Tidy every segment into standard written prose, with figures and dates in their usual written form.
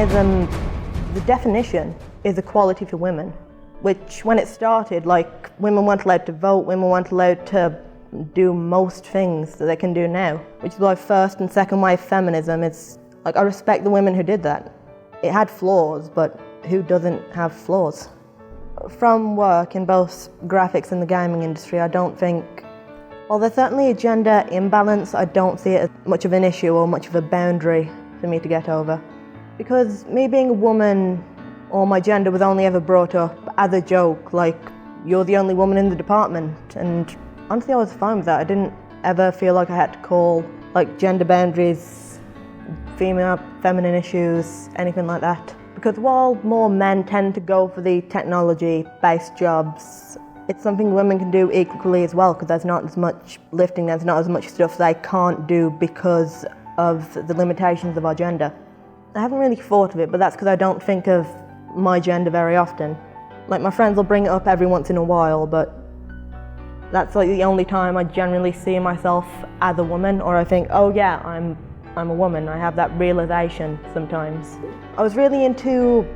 Feminism, the definition is equality for women, which when it started, like, women weren't allowed to vote, women weren't allowed to do most things that they can do now, which is why first and second wave feminism is, like, I respect the women who did that. It had flaws, but who doesn't have flaws? From work in both graphics and the gaming industry, I don't think, while there's certainly a gender imbalance, I don't see it as much of an issue or much of a boundary for me to get over. Because me being a woman, or my gender was only ever brought up as a joke, like, you're the only woman in the department, and honestly I was fine with that. I didn't ever feel like I had to call, like, gender boundaries, female, feminine issues, anything like that. Because while more men tend to go for the technology-based jobs, it's something women can do equally as well, because there's not as much lifting, there's not as much stuff they can't do because of the limitations of our gender. I haven't really thought of it, but that's because I don't think of my gender very often. Like, my friends will bring it up every once in a while, but that's like the only time I generally see myself as a woman, or I think, oh yeah, I'm a woman. I have that realization sometimes. I was really into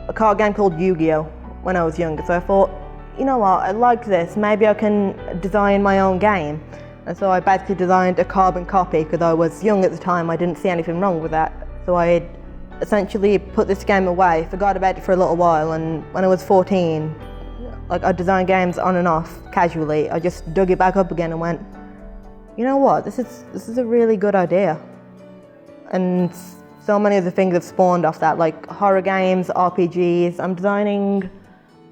a card game called Yu-Gi-Oh! When I was younger, so I thought, you know what, I like this, maybe I can design my own game. And so I basically designed a carbon copy, because I was young at the time, I didn't see anything wrong with that. So I essentially put this game away, forgot about it for a little while, and when I was 14, like, I designed games on and off, casually. I just dug it back up again and went, you know what, this is a really good idea. And so many of the things have spawned off that, like horror games, RPGs. I'm designing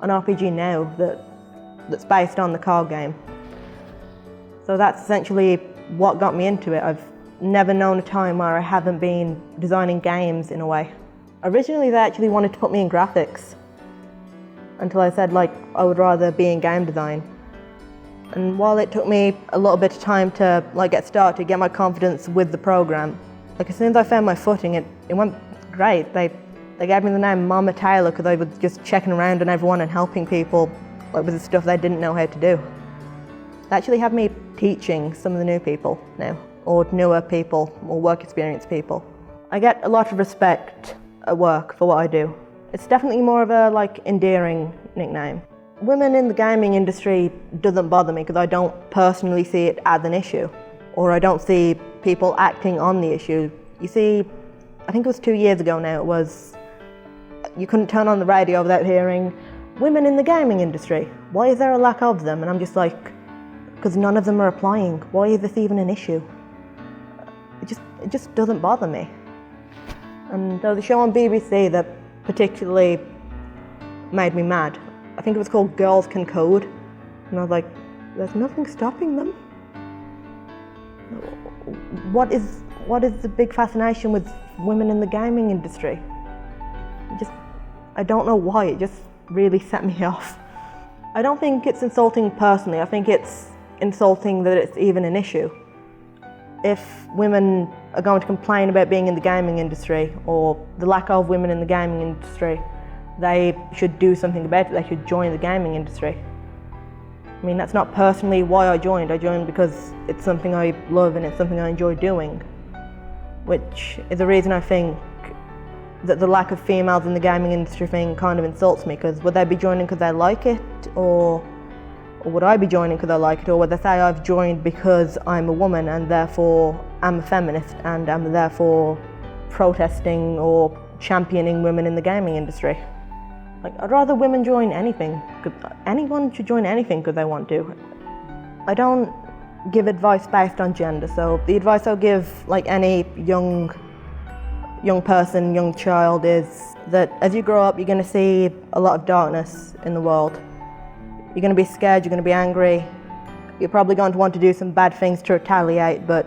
an RPG now that's based on the card game. So that's essentially what got me into it. I've never known a time where I haven't been designing games in a way. Originally they actually wanted to put me in graphics, until I said, like, I would rather be in game design. And while it took me a little bit of time to, like, get started, get my confidence with the program, like, as soon as I found my footing, it went great. They gave me the name Mama Taylor because I was just checking around on everyone and helping people, like, with the stuff they didn't know how to do. They actually have me teaching some of the new people now, or newer people, or work experience people. I get a lot of respect at work for what I do. It's definitely more of a, like, endearing nickname. Women in the gaming industry doesn't bother me because I don't personally see it as an issue, or I don't see people acting on the issue. You see, I think it was 2 years ago now, it was, you couldn't turn on the radio without hearing, women in the gaming industry, why is there a lack of them? And I'm just like, because none of them are applying. Why is this even an issue? It just doesn't bother me. And there was a show on BBC that particularly made me mad. I think it was called Girls Can Code. And I was like, there's nothing stopping them. What is the big fascination with women in the gaming industry? I don't know why, it just really set me off. I don't think it's insulting personally, I think it's insulting that it's even an issue. If women are going to complain about being in the gaming industry, or the lack of women in the gaming industry, they should do something about it, they should join the gaming industry. I mean, that's not personally why I joined because it's something I love and it's something I enjoy doing, which is the reason I think that the lack of females in the gaming industry thing kind of insults me, because would they be joining because they like it, or would I be joining because I like it, or would they say I've joined because I'm a woman and therefore I'm a feminist and I'm therefore protesting or championing women in the gaming industry? Like, I'd rather women join anything. Anyone should join anything because they want to. I don't give advice based on gender, so the advice I'll give, like, any young person, young child, is that as you grow up, you're going to see a lot of darkness in the world. You're going to be scared, you're going to be angry, you're probably going to want to do some bad things to retaliate, but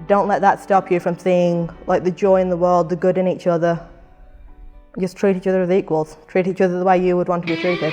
don't let that stop you from seeing, like, the joy in the world, the good in each other. Just treat each other as equals. Treat each other the way you would want to be treated.